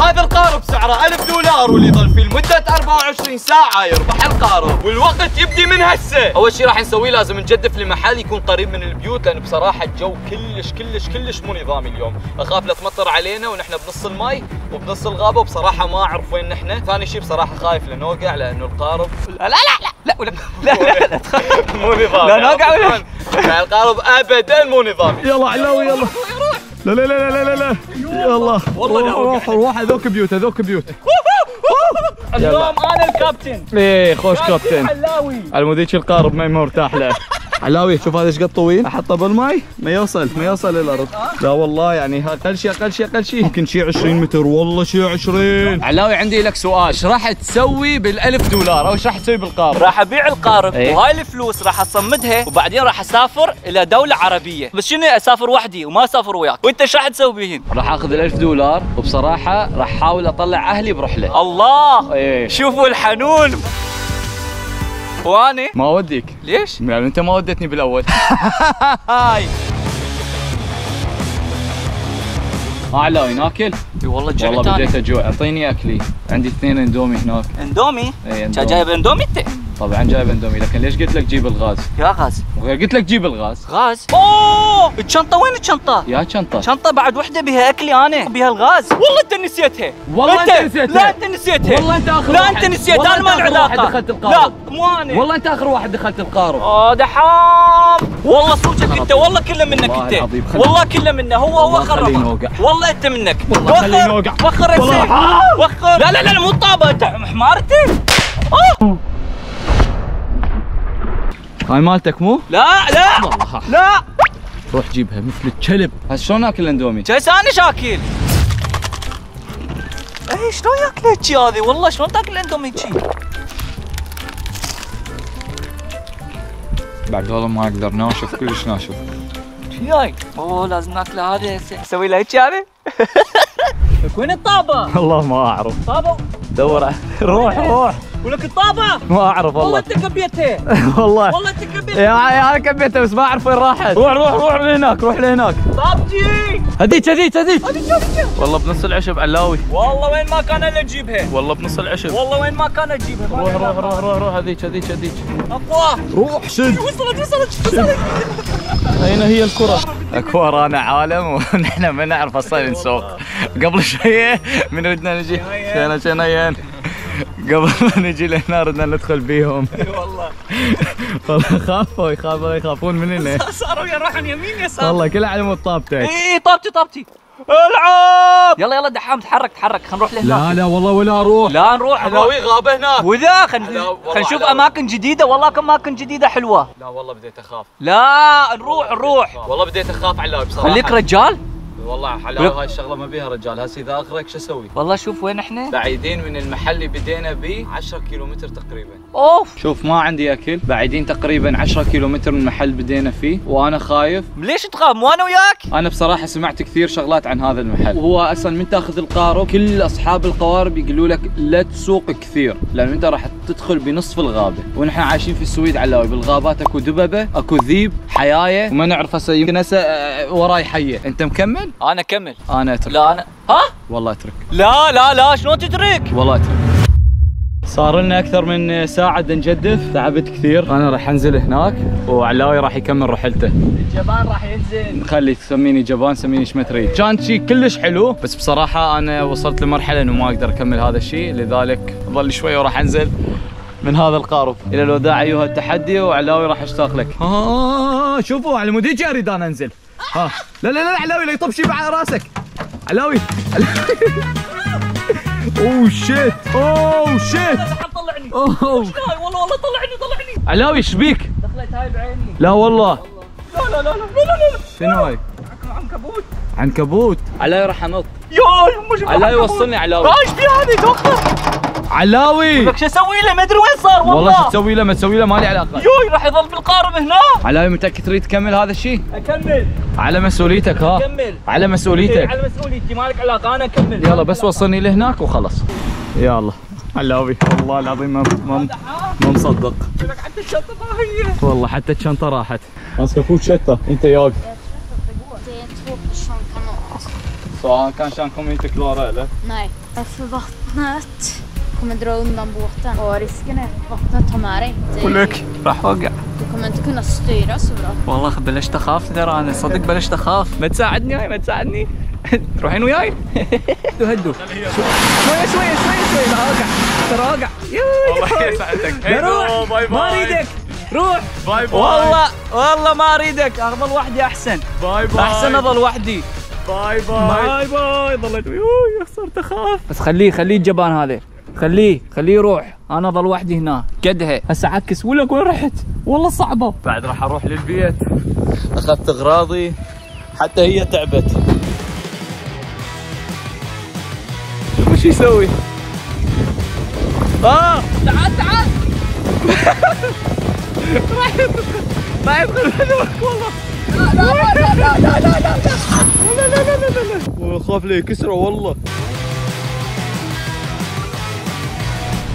هذا القارب سعره 1000 دولار واللي يظل فيه لمدة 24 ساعة يربح القارب، والوقت يبدي من هسه. أول شيء راح نسويه لازم نجدف لمحل يكون قريب من البيوت، لأن بصراحة الجو كلش مو نظامي اليوم، أخاف لا تمطر علينا ونحن بنص الماي وبنص الغابة، وبصراحة ما أعرف وين نحن. ثاني شيء بصراحة خايف لنوقع لأنه القارب لا مو نظامي. لا نوقع ولا القارب أبدا مو نظامي. يلا علاوي يلا. لا لا لا لا لا لا يلا والله روح هذوك بيوت اليوم انا الكابتن. ايه خوش كابتن. علاوي المذيك القارب ما مرتاح له. علاوي شوف هذا ايش قد طويل، احطه بالماي ما يوصل للارض. لا والله يعني اقل شيء يمكن شيء 20 متر، والله شيء 20. علاوي عندي لك سؤال، ايش راح تسوي بال1000 دولار او ايش راح تسوي بالقارب؟ راح ابيع القارب وهاي الفلوس راح اصمدها وبعدين راح اسافر الى دولة عربية، بس شنو اسافر وحدي وما اسافر وياك، وانت ايش راح تسوي بهن؟ راح اخذ ال1000 دولار وبصراحة راح احاول اطلع اهلي برحلة. الله ايه شوفوا الحنون. واني ما اوديك. ليش؟ يعني انت ما وديتني بالاول. هاي علاوي ناكل؟ اي والله جعت. والله بديت اجوع، اعطيني اكلي، عندي 2 اندومي هناك. اندومي؟ اي انت جايب اندومي انت؟ طبعا جايب اندومي، لكن ليش قلت لك جيب الغاز؟ يا غاز. قلت لك جيب الغاز. غاز؟ اوه الشنطة وين الشنطة؟ يا شنطة. شنطة بعد وحدة بها اكلي انا، بها الغاز. والله انت نسيتها. والله انت نسيتها. لا انت نسيتها. والله انت اخر لا واحد. انت نسيتها، انا ما لي علاقة. دخلت القارب. لا مو انا. والله انت اخر واحد دخلت القارب. دحام. والله صوتك انت، والله كله منك والله انت. العظيم والله كله منه، هو خليني خرب. اوقع. والله انت منك. والله خليني اوقع. وخر يا والله سيف. وخر. لا مو طابة انت حمار انت. هاي مالتك مو؟ لا لا روح جيبها مثل الكلب. هسه شلون اكل الاندومي؟ جاي انا شاكل. اي شلون ياكل هيجي هذه؟ والله شلون تاكل الاندومي هيجي؟ بعد والله ما اقدر، ناشف كلش ناشف. شو اوه لازم ناكله هذا هسه. اسوي له هيك يعني؟ وين الطابة؟ والله ما اعرف. طابة؟ دور روح ولك الطابة؟ ما اعرف والله والله. انت كبيتها. والله انت كبيتها. يا انا كبيتها بس ما اعرف وين راحت. روح لهناك. طابتي. هذيك والله بنص العشب علاوي. والله وين ما كان الا تجيبها. والله بنص العشب. والله وين ما كان تجيبها. روح هذيك. اقوى. روح شد. وصلت. اين هي الكرة؟ اكوار انا عالم ونحن ما نعرف اصلا نسوق. قبل شوية من ردنا نجي شنين قبل ما نجي لهنا ردنا ندخل بيهم. والله يخافون مننا. صاروا يروحون يمين يسار. والله كلها على مود طابتك. اي طابتي. العب. يلا دحام تحرك خلينا نروح لهناك. لا والله ولا اروح. لا نروح. علاوي غابة هناك. وذا خلينا نشوف اماكن جديدة. والله اماكن جديدة حلوة. لا والله بديت اخاف. لا نروح. والله بديت اخاف علاوي بصراحة. خليك رجال. والله علاوي هاي الشغله ما بيها رجال، هسه اذا اغرق شو اسوي؟ والله شوف وين احنا؟ بعيدين من المحل اللي بدينا به 10 كيلومتر تقريبا. اوف شوف ما عندي اكل، بعيدين تقريبا 10 كيلومتر من المحل بدينا فيه وانا خايف. ليش تخاف؟ مو انا وياك؟ انا بصراحه سمعت كثير شغلات عن هذا المحل، وهو اصلا من تاخذ القارب كل اصحاب القوارب يقولوا لك لا تسوق كثير لان انت راح تدخل بنصف الغابه، ونحن عايشين في السويد علاوي، بالغابات اكو دببه، اكو ذيب، حيايه، وما نعرف هسه يمكن هسه وراي حيه. انت مكمل؟ انا اكمل. انا اترك. لا انا والله اترك. لا شلون تترك؟ والله اترك. صار لنا اكثر من ساعه نجدف، تعبت كثير. انا راح انزل هناك وعلاوي راح يكمل رحلته. الجبان راح ينزل. خلي تسميني جبان، سميني ايش ما تريد. كان شيء كلش حلو، بس بصراحه انا وصلت لمرحله انه ما اقدر اكمل هذا الشيء، لذلك ظل شوي وراح انزل من هذا القارب. الى الوداع ايها التحدي، وعلاوي راح اشتاق لك. شوفوا على مود هيك اريد انا انزل. لا علاوي لا يطب شيء على راسك. علاوي اوه شيت طلعني. والله طلعني. علاوي ايش بيك؟ دخلت هاي بعيني. لا والله. لا. شنو هاي؟ عنكبوت. علاوي راح انط. ياي علاوي وصلني علاوي. ايش في هذه دخل؟ علاوي لك شو اسوي له؟ ما ادري وين صار والله شو تسوي له؟ ما تسوي له، مالي علاقه. يوي راح يظل بالقارب هنا. علاوي متاكد تريد تكمل هذا الشيء؟ اكمل على مسؤوليتك. اكمل على مسؤوليتك. إيه على مسؤوليتي، مالك علاقه، انا اكمل. يلا بس وصلني لهناك وخلص. يلا علاوي والله العظيم ما مصدق. لك حتى الشنطه طاهيه. والله حتى الشنطه راحت. ماسكه فوت شته انت ياق. Så han kommer inte klara eller? Nej, för vattnet kommer dra undan båten och risken är att vattnet tar med dig. ولك راح اوقع. Du kommer inte kunna styra så bra. والله بلشت اخاف ترى انا صدق بلشت اخاف. ما تساعدني هاي ما تساعدني. تروحين وياي؟ هدوا شويه لا اوقع ترى اوقع. والله يسعدك. روح باي ما اريدك روح. باي باي. والله ما اريدك اظل وحدي احسن. باي باي. احسن اظل وحدي. باي باي. باي ضليت وياي صرت اخاف. بس خليه الجبان هذا خليه يروح. انا اظل وحدي هنا قدها هسه عكس وين رحت والله صعبه. بعد راح اروح للبيت اخذت اغراضي حتى هي تعبت. شوف وش يسوي. تعال راح يدخل والله. لا خاف لي يكسره والله.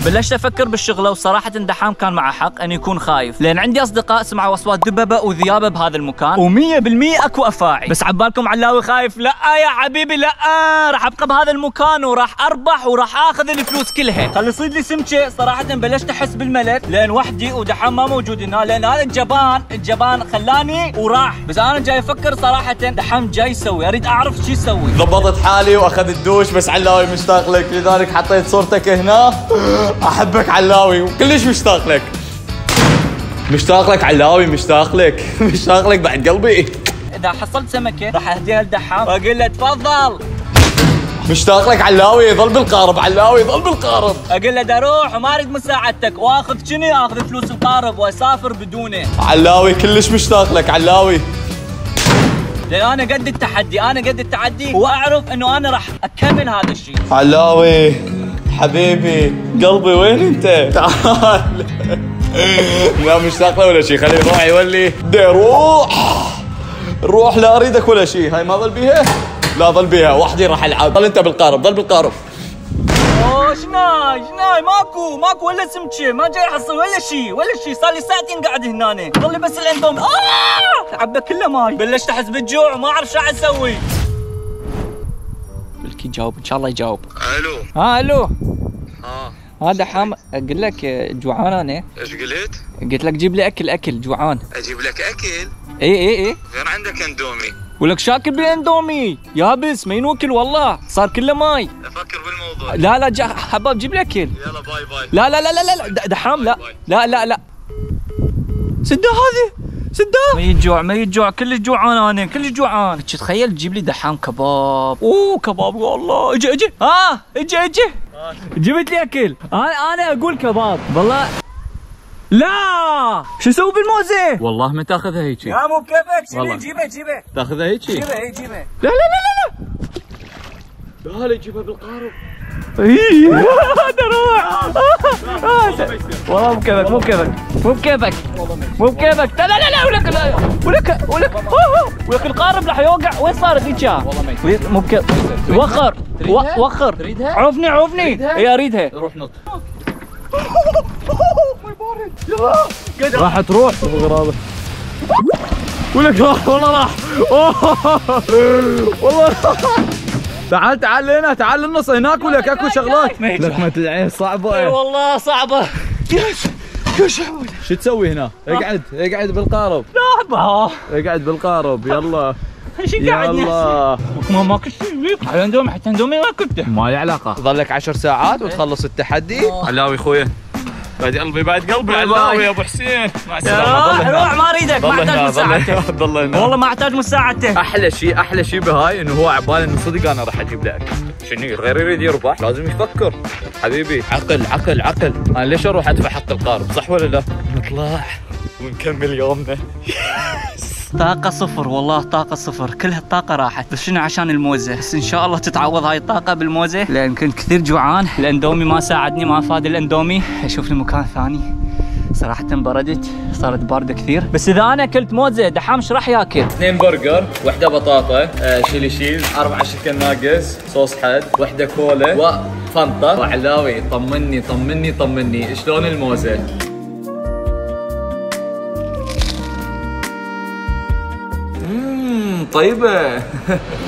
بلشت افكر بالشغله وصراحه دحام كان معه حق ان يكون خايف، لان عندي اصدقاء سمعوا اصوات دببه وذيابه بهذا المكان و100% اكو افاعي. بس عبالكم علاوي خايف؟ لا يا حبيبي لا، راح ابقى بهذا المكان وراح اربح وراح اخذ الفلوس كلها. خلي يصيد لي سمكه. صراحه بلشت احس بالملل لان وحدي ودحام ما موجود هنا، لان هذا الجبان خلاني وراح. بس انا جاي افكر صراحه دحام جاي يسوي، اريد اعرف شو يسوي. ضبطت حالي واخذت دوش، بس علاوي مشتاق لك لذلك حطيت صورتك هنا. احبك علاوي وكلش مشتاق لك. مشتاق لك علاوي مشتاق لك بعد قلبي. اذا حصلت سمكه راح اهديها لدحام واقول له تفضل. مشتاق لك علاوي، ظل بالقارب علاوي ظل بالقارب. اقول له دا اروح وما اريد مساعدتك واخذ شنو؟ اخذ فلوس القارب واسافر بدونه. علاوي كلش مشتاق لك علاوي. لان انا قد التحدي واعرف انه انا راح اكمل هذا الشيء. علاوي حبيبي قلبي وين انت؟ تعال. لا مشتاق له ولا شيء، خليه يروح يولي. بدي روح لا اريدك ولا شيء. هاي ما ظل بيها؟ لا ظل بيها وحدي راح العب. ظل انت بالقارب ظل بالقارب. اوه شناي ماكو ولا سمكه، ما جاي احصل ولا شيء صار لي ساعتين قاعد هنا. ظل بس الاندومي عبى كله ماي. بلشت احس بالجوع وما اعرف شو اسوي. بلكي يجاوب ان شاء الله يجاوب. الو. الو. هذا حام اقول لك جوعان انا. ايش قلت؟ قلت لك جيب لي اكل جوعان. اجيب لك اكل؟ اي غير عندك اندومي. ولك شاكل بالاندومي يابس ما ينوكل والله صار كله ماي. افكر بالموضوع. لا حباب جيب لي اكل. يلا باي باي. لا دحام لا سده هذه سده. ما يجوع كلش جوعان انا كلش جوعان. تخيل تجيب لي دحام كباب. اوه كباب والله. اجي اجي جبت لي اكل. انا اقول كباب والله. لا شو اسوي بالموزه؟ والله ما تاخذها هيك. يا مو بكيفك. والله. جيبه تاخذها هيك؟ جيبه لا لا جيبها بالقارب. هذا روح. والله مو بكيفك. لا ولك القارب راح يوقع. وين صارت هيك؟ والله ما مو بكيف. وخر تريدها؟ عوفني. اي اريدها. روح نط. راح تروح بالغرابة. ولك والله راح. والله تعال هنا، تعال للنص هناك. ولك اكو شغلات. لكمة العين صعبة. اي والله صعبة. شو تسوي هنا؟ اقعد بالقارب. لا اقعد بالقارب يلا. شو قاعد نحسب؟ ما كنت حتى اندومي ما كنت. ما لي علاقة. ظلك 10 ساعات وتخلص التحدي. علاوي خويا بعد قلبي علاوي يا ابو حسين. مع السلامة. روح ما اريدك. ما احتاج مساعدتك. ضل هنا. والله ما احتاج مساعدتك. احلى شيء بهاي انه هو عبالي انه صدق انا راح اجيب لك. شنو غير يريد يربح لازم يفكر. حبيبي عقل. انا ليش اروح ادفع حق القارب صح ولا لا؟ نطلع ونكمل يومنا. طاقة صفر والله طاقة صفر. كل هالطاقة راحت. بس شنو عشان الموزة. بس ان شاء الله تتعوض هاي الطاقة بالموزة، لان كنت كثير جوعان. الاندومي ما ساعدني، ما فاد الاندومي. اشوف لي مكان ثاني. صراحة بردت، صارت باردة كثير. بس اذا انا اكلت موزة دحام ايش راح ياكل؟ 2 برجر، وحدة بطاطا، شيلي شيز، 4 شيكن ناجتس، صوص حد، وحدة كولا وفانتا. وعلاوي طمني شلون الموزة؟ طيبة.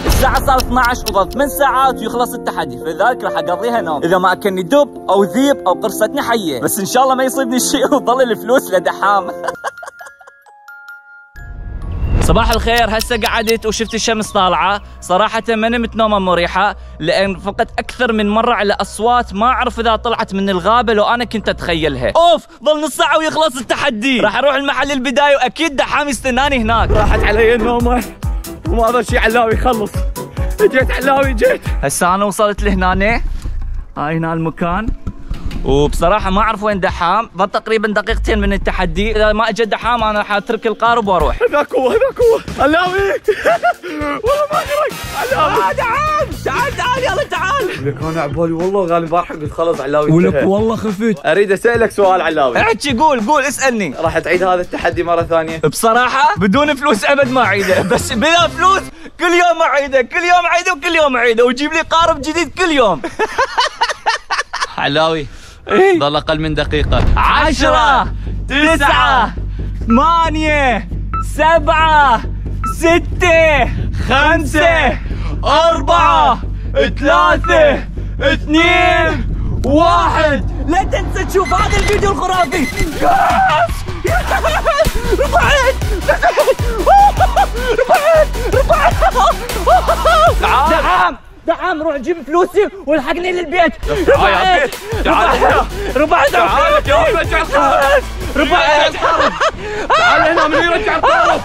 الساعة صارت 12 وظل 8 ساعات ويخلص التحدي، فلذلك راح اقضيها نوم، اذا ما اكلني دب او ذيب او قرصتني حية، بس ان شاء الله ما يصيبني شيء وتظل الفلوس لدحام. صباح الخير، هسه قعدت وشفت الشمس طالعة، صراحة ما نمت نومة مريحة لأن فقط أكثر من مرة على أصوات ما أعرف إذا طلعت من الغابة لو أنا كنت أتخيلها. أوف، ظل نص ساعة ويخلص التحدي، راح أروح المحل البداية وأكيد دحام يستناني هناك. راحت علي النومة وما ظل شي علاوي يخلص. جيت علاوي جيت. هسه أنا وصلت لهنا، هاي هنا المكان، وبصراحة ما أعرف وين دحام، ظل تقريبا دقيقتين من التحدي، إذا ما أجى دحام أنا راح أترك القارب وأروح. هذاك هو هذاك هو علاوي. والله ما أدرك علاوي. دحام تعال يلا تعال. لك انا عبالي والله غالي امبارح قلت خلص علاوي. ولك والله خفيت. اريد اسالك سؤال علاوي. احكي، قول اسألني. راح تعيد هذا التحدي مرة ثانية؟ بصراحة بدون فلوس أبد ما أعيده، بس بلا فلوس كل يوم أعيده، كل يوم أعيده وكل يوم أعيده، وجيب لي قارب جديد كل يوم. علاوي ضل اقل من دقيقة. 10 9 8 7 6 5 4 3 2 1. لا تنسى تشوف هذا الفيديو الخرافي. رفعت. دحام روح جيب فلوسي والحقني للبيت. رفعت تعال هنا من يرجع القارب.